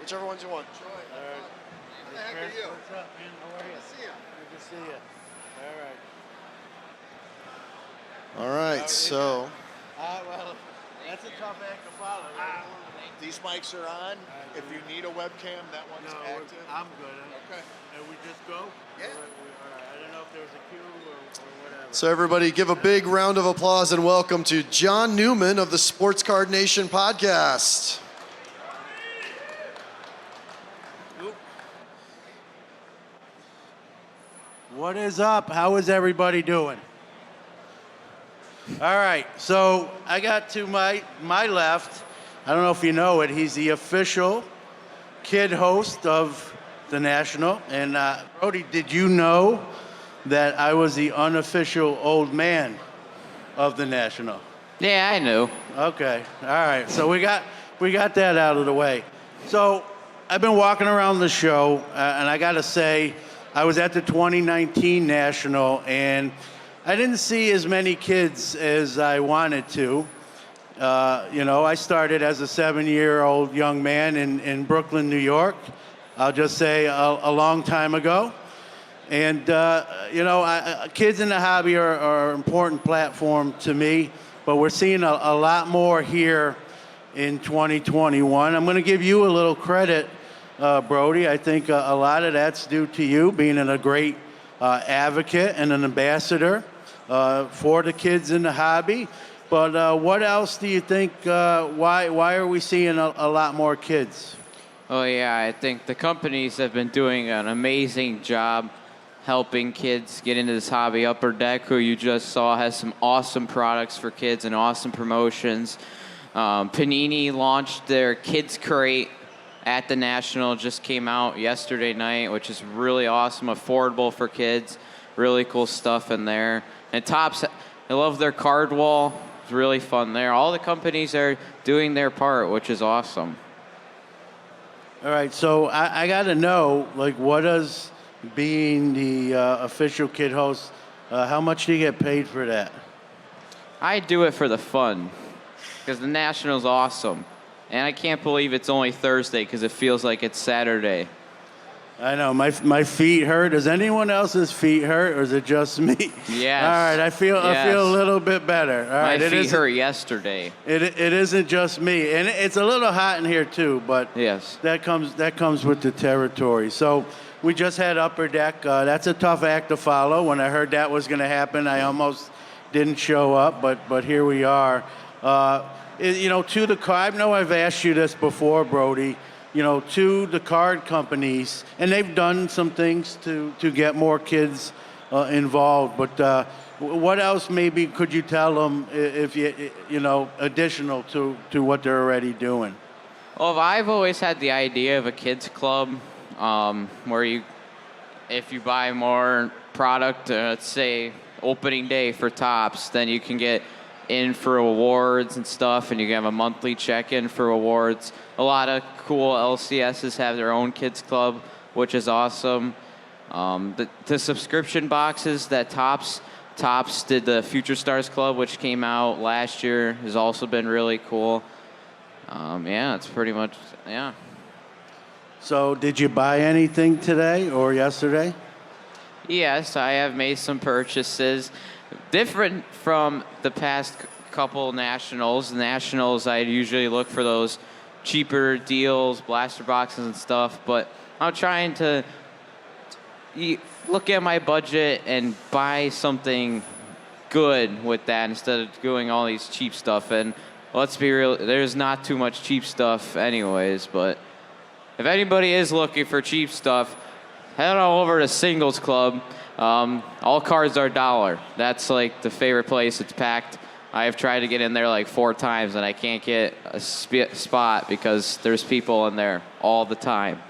Whichever ones you want. Troy. How the heck are you? What's up, man? How are you? Good to see you. Good to see you. All right. All right, so Well, that's a tough act to follow. these mics are on. If you need a webcam, that one's active. I'm good. Okay. And we just go? Yeah. All right. I don't know if there was a cue or whatever. So everybody give a big round of applause and welcome to John Newman of the Sports Card Nation podcast. What is up? How is everybody doing? All right, so I got to my left, I don't know if you know it, he's the official kid host of the National. And Brody, did you know that I was the unofficial old man of the National? Yeah, I knew. Okay, all right, so we got that out of the way. So I've been walking around the show, and I gotta say, I was at the 2019 National, and I didn't see as many kids as I wanted to. I started as a 7-year-old young man in Brooklyn, New York. I'll just say a long time ago. And, kids in the hobby are an important platform to me, but we're seeing a lot more here in 2021. I'm going to give you a little credit, Brody. I think a lot of that's due to you being a great advocate and an ambassador for the kids in the hobby. But what else do you think, why are we seeing a lot more kids? Oh, yeah, I think the companies have been doing an amazing job helping kids get into this hobby. Upper Deck, who you just saw, has some awesome products for kids and awesome promotions. Panini launched their Kids Crate at the National, just came out yesterday night, which is really awesome, affordable for kids. Really cool stuff in there. And Topps, I love their card wall. It's really fun there. All the companies are doing their part, which is awesome. All right, so I got to know, what does being the official kid host, how much do you get paid for that? I do it for the fun, because the National's awesome. And I can't believe it's only Thursday, because it feels like it's Saturday. I know, my feet hurt. Does anyone else's feet hurt, or is it just me? Yes. All right, I feel a little bit better. All right, my feet hurt yesterday. It isn't just me, and it's a little hot in here too. But yes, that comes with the territory. So we just had Upper Deck. That's a tough act to follow. When I heard that was going to happen, I almost didn't show up, but here we are. To the card, I know I've asked you this before, Brody. To the card companies, and they've done some things to get more kids involved. But what else maybe could you tell them if additional to what they're already doing? Well, I've always had the idea of a kids club where if you buy more product, let's say opening day for Topps, then you can get in for awards and stuff, and you can have a monthly check-in for awards. A lot of cool LCSs have their own kids club, which is awesome. The subscription boxes that Topps did, the Future Stars Club, which came out last year, has also been really cool. It's pretty much, yeah. So did you buy anything today or yesterday? Yes, I have made some purchases. Different from the past couple Nationals. Nationals, I usually look for those cheaper deals, blaster boxes and stuff, but I'm trying to look at my budget and buy something good with that instead of doing all these cheap stuff. And let's be real, there's not too much cheap stuff anyways, but if anybody is looking for cheap stuff, head on over to Singles Club. All cards are $1. That's like the favorite place. It's packed. I have tried to get in there like 4 times, and I can't get a spot because there's people in there all the time.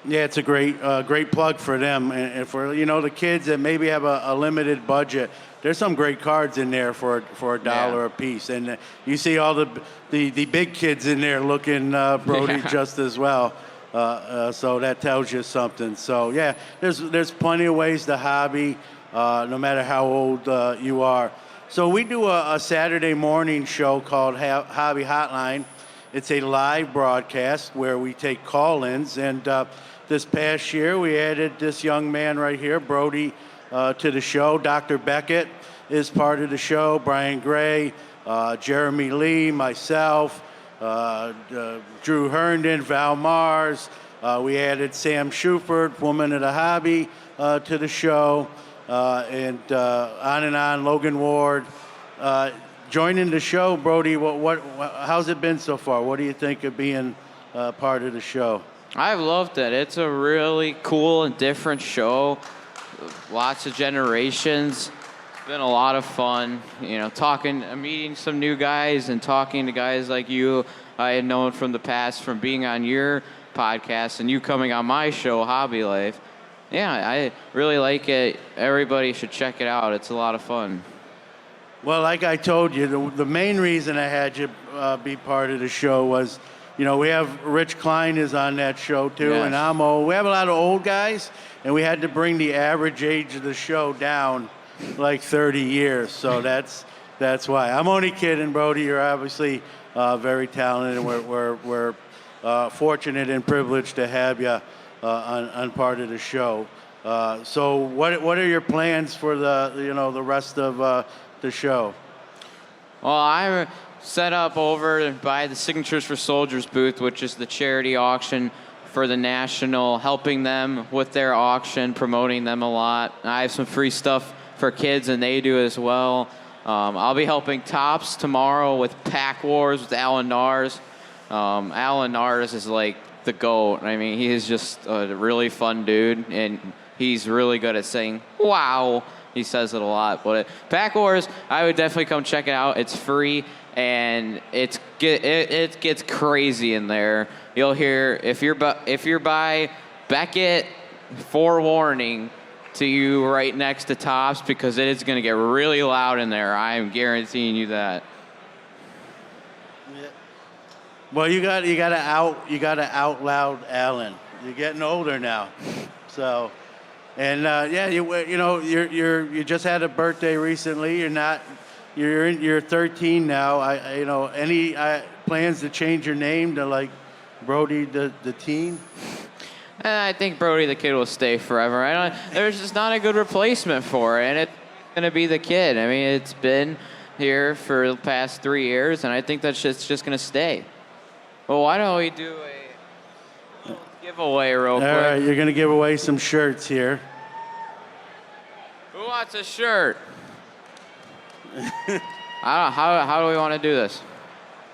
Yeah, it's a great plug for them, and for the kids that maybe have a limited budget. There's some great cards in there for $1 a piece, and you see all the big kids in there looking Brody just as well. So that tells you something. So yeah, there's plenty of ways to hobby, no matter how old you are. So we do a Saturday morning show called Hobby Hotline, It's a live broadcast where we take call-ins. And this past year, we added this young man right here, Brody, to the show. Dr. Beckett is part of the show. Brian Gray, Jeremy Lee, myself, Drew Herndon, Val Mars. We added Sam Shuford, Woman of the Hobby, to the show. And on, Logan Ward. Joining the show, Brody, how's it been so far? What do you think of being part of the show? I've loved it. It's a really cool and different show. Lots of generations. It's been a lot of fun. Meeting some new guys and talking to guys like you I had known from the past from being on your podcast and you coming on my show, Hobby Life. Yeah, I really like it. Everybody should check it out. It's a lot of fun. Well, like I told you, the main reason I had you be part of the show was, we have Rich Klein is on that show too, Yes. and I'm old. We have a lot of old guys, and we had to bring the average age of the show down like 30 years. So that's why. I'm only kidding, Brody. You're obviously very talented, and we're fortunate and privileged to have you on part of the show. So what are your plans for the rest of the show? Well, I'm set up over by the Signatures for Soldiers booth, which is the charity auction for the National, helping them with their auction, promoting them a lot. I have some free stuff for kids, and they do as well. I'll be helping Tops tomorrow with Pack Wars with Alan Nars. Alan Nars is like the GOAT. I mean, he is just a really fun dude, and he's really good at saying, wow. He says it a lot. But Pack Wars, I would definitely come check it out. It's free, and it gets crazy in there. You'll hear, if you're by Beckett, forewarning to you right next to Tops, because it is going to get really loud in there. I am guaranteeing you that. Yeah. Well, you got to out loud Alan. You're getting older now, so. And you just had a birthday recently. You're 13 now. Any plans to change your name to like Brody the teen? I think Brody the Kid will stay forever. There's just not a good replacement for it, and it's gonna be the Kid. I mean, it's been here for the past 3 years, and I think that's just gonna stay. Well, why don't we do a giveaway real quick? All right, you're gonna give away some shirts here. Who wants a shirt? How do we want to do this?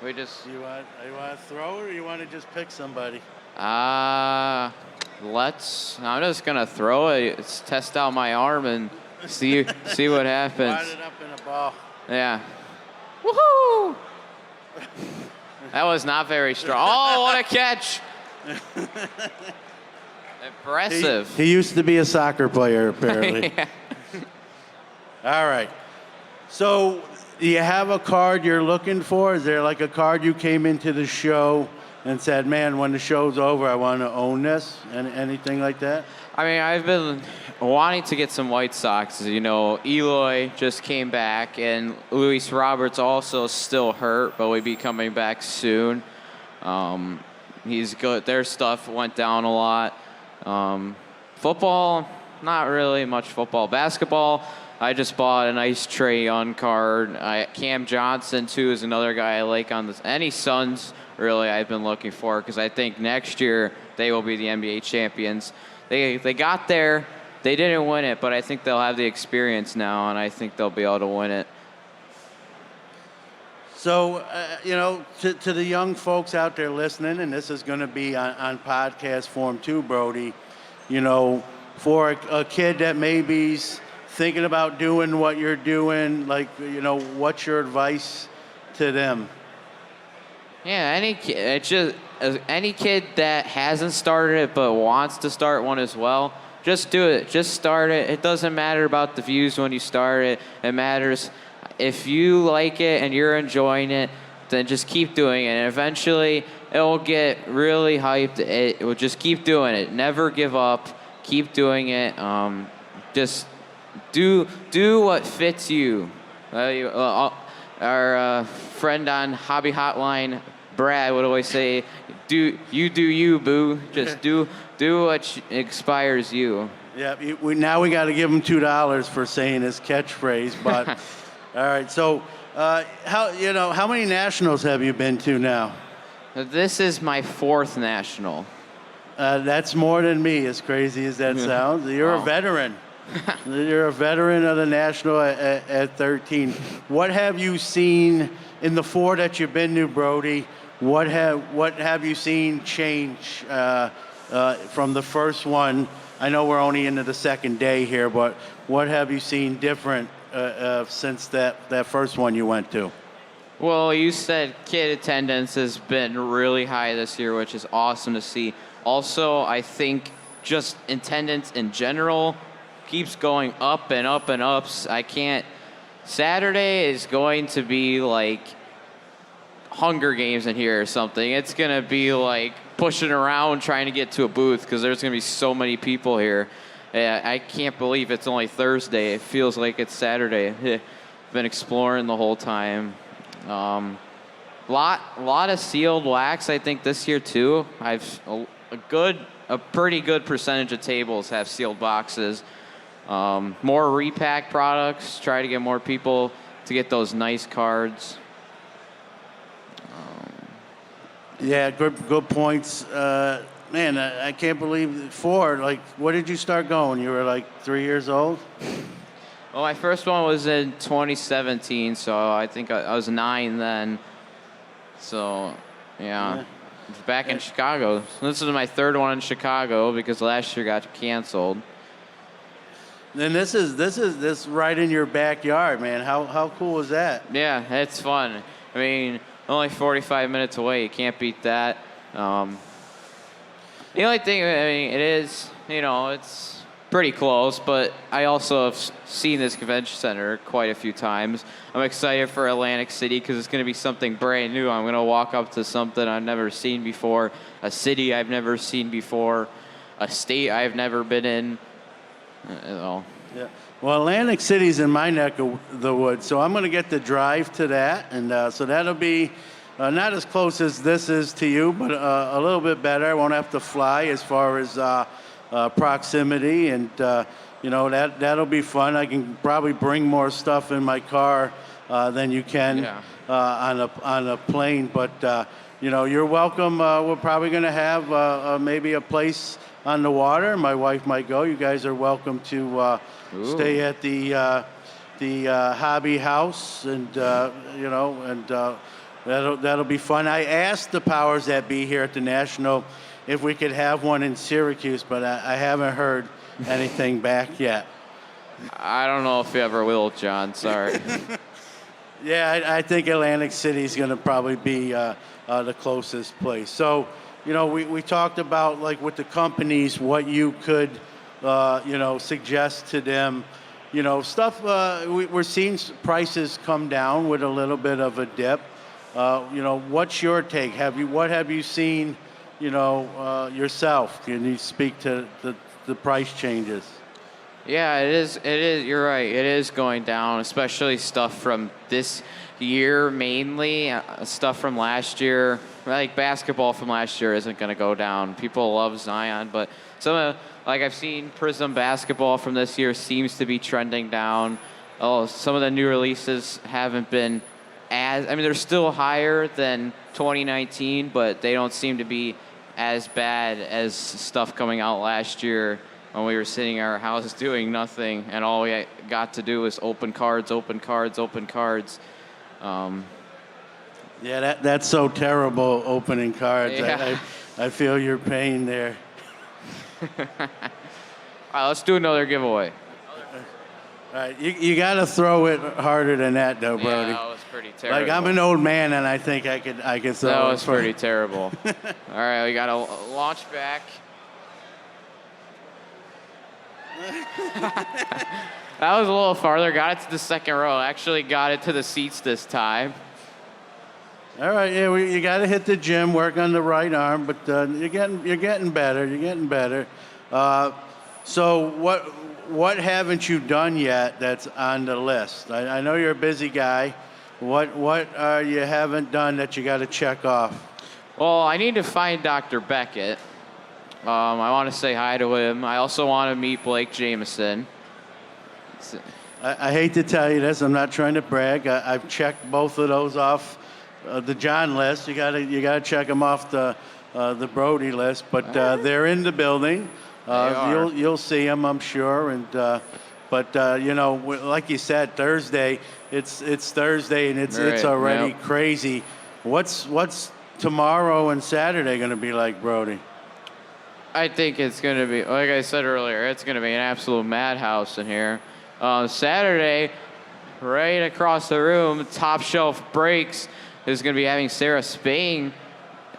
We just You want to throw it, or you want to just pick somebody? I'm just gonna throw it. Let's test out my arm and see what happens. Wind it up in a ball. Yeah. Woohoo! That was not very strong. Oh, what a catch! Impressive. He used to be a soccer player, apparently. Yeah. All right. So, do you have a card you're looking for? Is there like a card you came into the show and said, man, when the show's over, I want to own this? Anything like that? I mean, I've been wanting to get some White Sox. Eloy just came back, and Luis Roberts also still hurt, but will be coming back soon. He's good. Their stuff went down a lot. Football, not really much football. Basketball, I just bought a nice Trae Young card. Cam Johnson, too, is another guy I like on this. Any Suns, really, I've been looking for, because I think next year they will be the NBA champions. They got there. They didn't win it, but I think they'll have the experience now, and I think they'll be able to win it. So, to the young folks out there listening, and this is going to be on podcast form too, Brody, for a kid that maybe's thinking about doing what you're doing, what's your advice to them? Yeah, any kid that hasn't started it but wants to start one as well, just do it. Just start it. It doesn't matter about the views when you start it. It matters if you like it and you're enjoying it, then just keep doing it. And eventually, it will get really hyped. It will just keep doing it. Never give up. Keep doing it. Just do what fits you. Our friend on Hobby Hotline, Brad would always say, do you, boo. Just do what inspires you. Yeah, now we got to give him $2 for saying his catchphrase. But all right, so how many nationals have you been to now? This is my 4th national. That's more than me, as crazy as that sounds. You're a veteran. You're a veteran of the national at 13. What have you seen in the 4 that you've been to, Brody? What have you seen change from the first one? I know we're only into the second day here, but what have you seen different since that first one you went to? Well, you said kid attendance has been really high this year, which is awesome to see. Also, I think just attendance in general keeps going up and up and up. Saturday is going to be like Hunger Games in here or something. It's going to be like pushing around trying to get to a booth because there's going to be so many people here. I can't believe it's only Thursday. It feels like it's Saturday. Been exploring the whole time. Lot of sealed wax, I think, this year too. A pretty good percentage of tables have sealed boxes. More repack products. Try to get more people to get those nice cards. Yeah, good points. Man, I can't believe 4. Like, what did you start going? You were like 3 years old? Well, my first one was in 2017, so I think I was 9 then. So, yeah. Back in Chicago. So this is my 3rd one in Chicago because last year got canceled. And this is right in your backyard, man. How cool is that? Yeah, it's fun. I mean, only 45 minutes away. You can't beat that. The only thing, I mean, it is, it's pretty close, but I also have seen this convention center quite a few times. I'm excited for Atlantic City because it's going to be something brand new. I'm going to walk up to something I've never seen before, a city I've never seen before, a state I've never been in. Yeah. Well, Atlantic City's in my neck of the woods, so I'm going to get to drive to that, and so that'll be not as close as this is to you, but a little bit better. I won't have to fly as far as proximity, and that'll be fun. I can probably bring more stuff in my car than you can on a plane, but you're welcome. We're probably going to have maybe a place on the water. My wife might go. You guys are welcome to stay at the hobby house, and that'll be fun. I asked the powers that be here at the National if we could have one in Syracuse, but I haven't heard anything back yet. I don't know if you ever will, John. Sorry. Yeah, I think Atlantic City is going to probably be the closest place. So, we talked about, like, with the companies, what you could, suggest to them. Stuff, we're seeing prices come down with a little bit of a dip. What's your take? What have you seen, yourself? Can you speak to the price changes? Yeah, it is. You're right. It is going down, especially stuff from this year mainly. Stuff from last year, like basketball from last year, isn't going to go down. People love Zion, but I've seen Prism basketball from this year seems to be trending down. Some of the new releases haven't been they're still higher than 2019, but they don't seem to be as bad as stuff coming out last year when we were sitting in our house doing nothing, and all we got to do was open cards. Yeah, that's so terrible, opening cards. Yeah. I feel your pain there. All right, let's do another giveaway. All right, you got to throw it harder than that, though, Brody. Yeah, that was pretty terrible. Like, I'm an old man, and I think I could throw it. That was pretty terrible. All right, we got to launch back. That was a little farther. Got it to the second row. Actually got it to the seats this time. All right, yeah, you got to hit the gym, work on the right arm, but you're getting better. You're getting better. So what haven't you done yet that's on the list? I know you're a busy guy. What you haven't done that you got to check off? Well, I need to find Dr. Beckett. I want to say hi to him. I also want to meet Blake Jameson. I hate to tell you this. I'm not trying to brag. I've checked both of those off the John list. You gotta check them off the Brody list. But they're in the building. You'll see them, I'm sure. And but like you said, Thursday. It's Thursday and it's already crazy. What's tomorrow and Saturday going to be like, Brody? I think it's going to be, like I said earlier, it's going to be an absolute madhouse in here. Saturday, right across the room, Top Shelf Breaks is going to be having Sarah Spain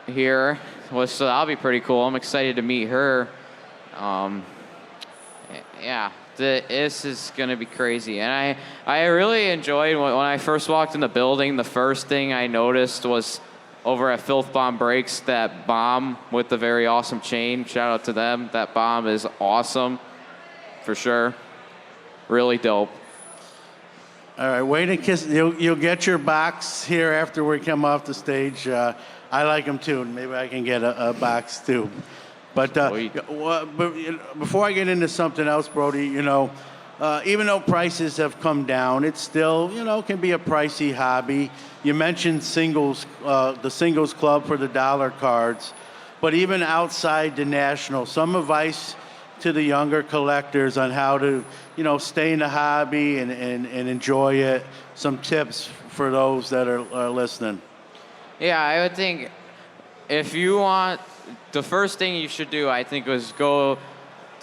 here, so that'll be pretty cool. I'm excited to meet her. This is going to be crazy. And I really enjoyed when I first walked in the building, the first thing I noticed was over at Filth Bomb Breaks, that bomb with the very awesome chain. Shout out to them. That bomb is awesome, for sure. Really dope. All right, wait and kiss. You'll get your box here after we come off the stage. I like them too. Maybe I can get a box too. But before I get into something else, Brody, even though prices have come down, it's still, can be a pricey hobby. You mentioned the singles club for the dollar cards, but even outside the national, some advice to the younger collectors on how to, stay in the hobby and enjoy it. Some tips for those that are listening. Yeah, I would think if you want, the first thing you should do, I think, was go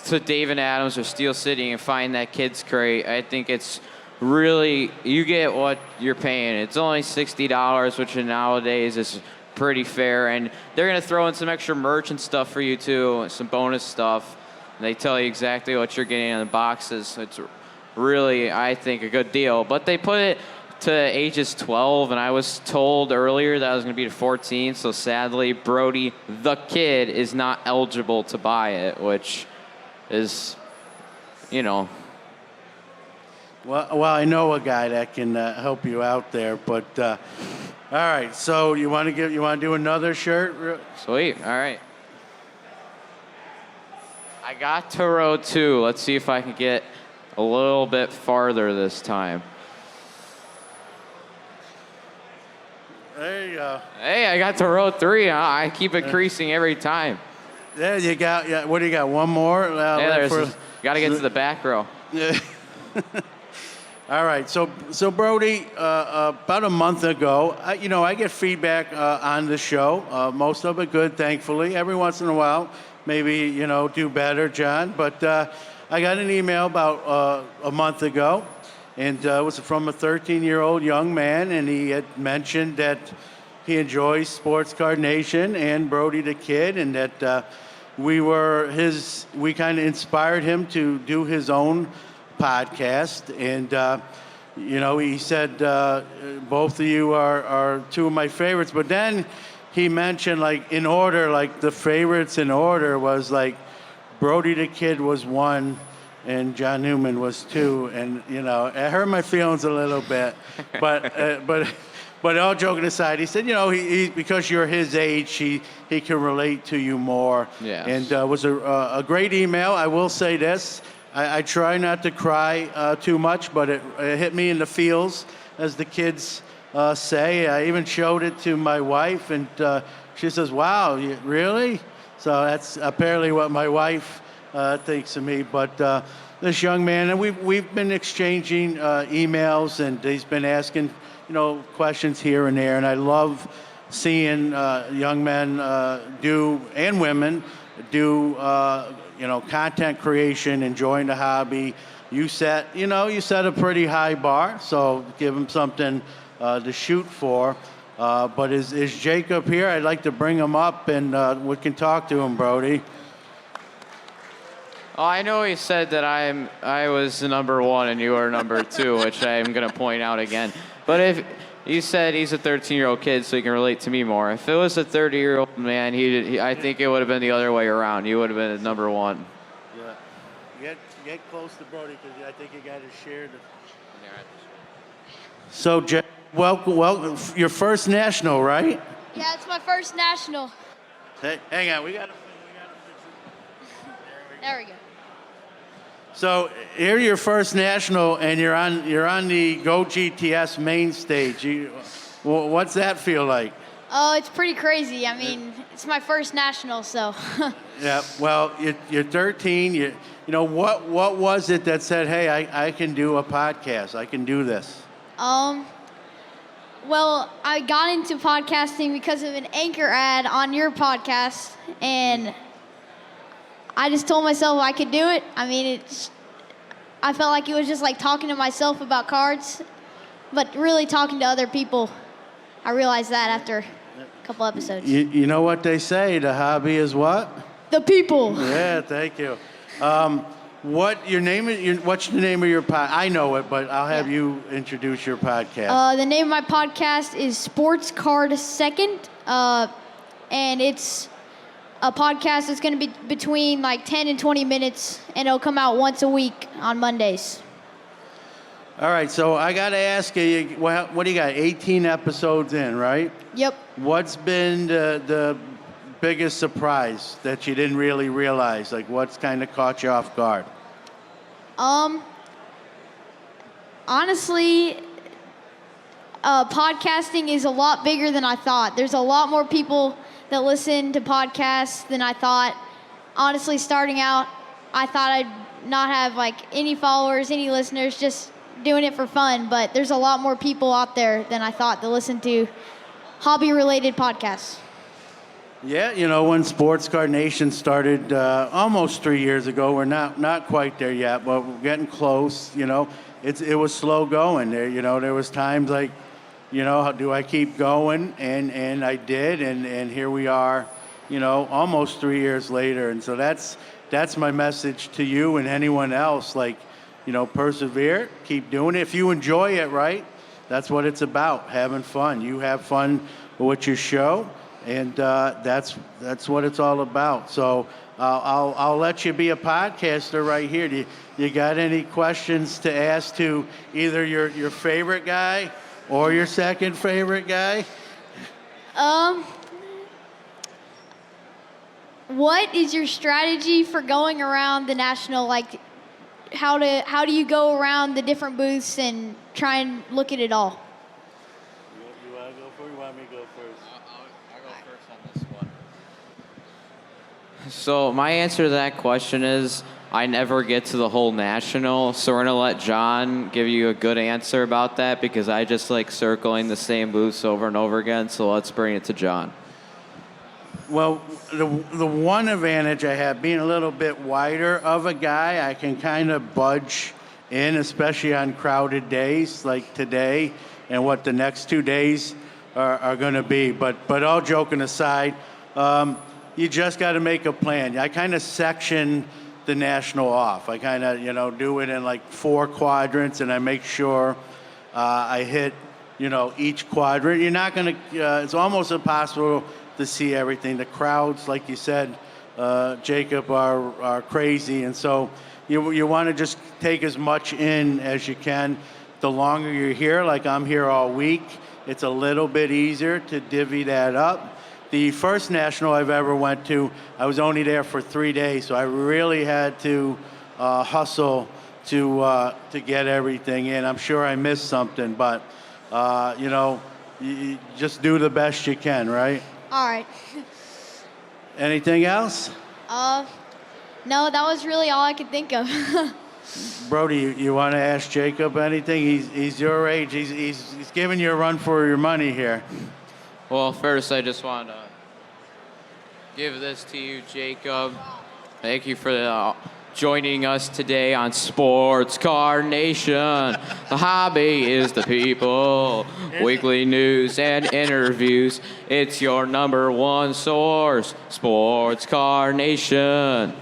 to Dave & Adams or Steel City and find that kids crate. I think it's really, you get what you're paying. It's only $60, which nowadays is pretty fair. And they're going to throw in some extra merch and stuff for you, too, some bonus stuff. And they tell you exactly what you're getting in the boxes. It's really, I think, a good deal. But they put it to ages 12, and I was told earlier that I was going to be to 14. So sadly, Brody, the kid, is not eligible to buy it, which is, Well, I know a guy that can help you out there. But all right, so you want to do another shirt? Sweet. All right. I got to row 2. Let's see if I can get a little bit farther this time. There you go. Hey, I got to row 3. Huh? I keep increasing every time. There you go. Yeah, what do you got? One more? Got to get to the back row. Yeah. All right. So Brody, about a month ago, I get feedback on the show. Most of it good, thankfully. Every once in a while, maybe do better, John. But I got an email about a month ago. And it was from a 13-year-old young man, and he had mentioned that he enjoys Sports Card Nation and Brody the Kid, and that we kind of inspired him to do his own podcast. And, he said, both of you are two of my favorites. But then he mentioned, in order, the favorites in order was, Brody the Kid was 1, and John Newman was 2, and it hurt my feelings a little bit, but all joking aside, he said, he because you're his age, he can relate to you more. Yes. And was a great email. I will say this: I try not to cry too much, but it hit me in the feels, as the kids say. I even showed it to my wife, and she says, "Wow, really?" So that's apparently what my wife thinks of me. But this young man, and we've been exchanging emails, and he's been asking questions here and there, and I love seeing young men and women do content creation, enjoying the hobby. You set a pretty high bar, so give him something to shoot for. But is Jacob here? I'd like to bring him up, and we can talk to him, Brody. Oh, I know he said that I was the number 1 and you are number 2, which I'm going to point out again. But if you said he's a 13-year-old kid, so he can relate to me more. If it was a 30-year-old man, I think it would have been the other way around. You would have been number 1. Yeah. Get close to Brody, because I think you got to share the. So, Well, your first national, right? Yeah, it's my first national. Hey, hang on, we got to. There we go. So here, your first national, and you're on the Go GTS main stage. What's that feel like? Oh, it's pretty crazy. I mean, it's my first national, so. Yeah. Well, you're 13. You know what was it that said, hey, I can do a podcast. I can do this. Well, I got into podcasting because of an anchor ad on your podcast, and I just told myself I could do it. I mean, I felt like it was just like talking to myself about cards, but really talking to other people. I realized that after a couple episodes. You know what they say, the hobby is what? The people. Yeah, thank you. What's the name of your pod? I know it, but I'll have you introduce your podcast. The name of my podcast is Sports Card Second, and it's a podcast that's going to be between like 10 and 20 minutes, and it'll come out once a week on Mondays. All right, so I got to ask you, what do you got, 18 episodes in, right? Yep. What's been the biggest surprise that you didn't really realize? Like, what's kind of caught you off guard? Honestly, podcasting is a lot bigger than I thought. There's a lot more people that listen to podcasts than I thought. Honestly, starting out, I thought I'd not have like any followers, any listeners, just doing it for fun. But there's a lot more people out there than I thought that listen to hobby-related podcasts. Yeah, you know, when Sports Card Nation started almost 3 years ago, we're not quite there yet, but we're getting close. You know, it was slow going. There was times like, do I keep going? And I did, and here we are, almost 3 years later. And so that's my message to you and anyone else. Like, persevere, keep doing it. If you enjoy it, right? That's what it's about, having fun. You have fun with your show. And that's what it's all about. So I'll let you be a podcaster right here. Do you got any questions to ask to either your favorite guy or your second favorite guy? What is your strategy for going around the national? Like, how do you go around the different booths and try and look at it all? You want to go first? You want me to go first? I'll go first on this one. So my answer to that question is I never get to the whole national, so we're going to let John give you a good answer about that because I just like circling the same booths over and over again, so let's bring it to John. Well, the one advantage I have, being a little bit wider of a guy, I can kind of budge in, especially on crowded days like today and what the next 2 days are going to be. But all joking aside, you just got to make a plan. I kind of section the national off. I kind of, do it in like 4 quadrants, and I make sure I hit, each quadrant. You're not going to, it's almost impossible to see everything. The crowds, like you said, Jacob, are crazy. And so you want to just take as much in as you can. The longer you're here, like I'm here all week, it's a little bit easier to divvy that up. The first national I've ever went to, I was only there for 3 days, so I really had to hustle to get everything in. I'm sure I missed something, but you just do the best you can, right? All right. Anything else? No, that was really all I could think of. Brody, you want to ask Jacob anything? He's your age. He's giving you a run for your money here. Well, first I just want to give this to you, Jacob. Thank you for joining us today on Sports Card Nation. The hobby is the people. Weekly news and interviews. It's your number 1 source. Sports Card Nation.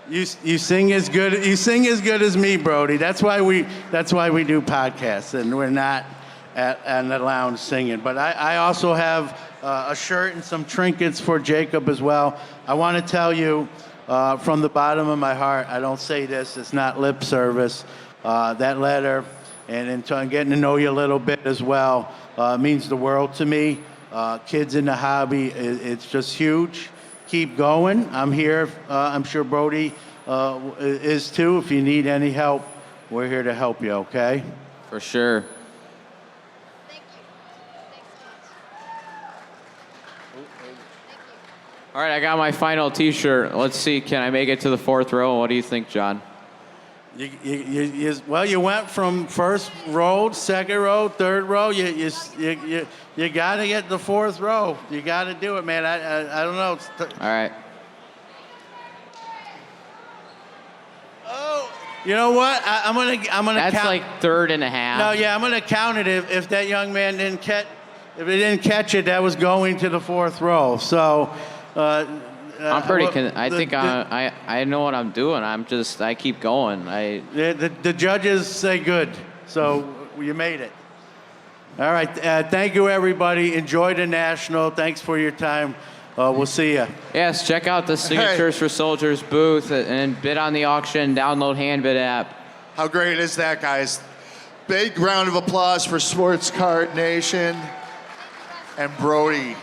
You sing as good as me, Brody. That's why we do podcasts, and we're not at the lounge singing. But I also have a shirt and some trinkets for Jacob as well. I want to tell you from the bottom of my heart, I don't say this, it's not lip service. That letter and getting to know you a little bit as well means the world to me. Kids in the hobby, it's just huge. Keep going. I'm here. I'm sure Brody is too. If you need any help, we're here to help you, okay? For sure. Thank you. Thanks so much. All right, I got my final T-shirt. Let's see, can I make it to the 4th row? What do you think, John? Well, you went from first row, second row, third row. You got to get the 4th row. You got to do it, man. I don't know. All right. Oh, you know what? I'm gonna. That's count. like 3rd and a half. No, yeah, I'm gonna count it if that young man didn't catch. If he didn't catch it, that was going to the 4th row. So. I'm pretty. I think I know what I'm doing. I keep going. The judges say good, so you made it. All right. Thank you, everybody. Enjoy the National. Thanks for your time. We'll see you. Yes, check out the Signatures for Soldiers booth and bid on the auction. Download Handbid app. How great is that, guys? Big round of applause for Sports Card Nation and Brody.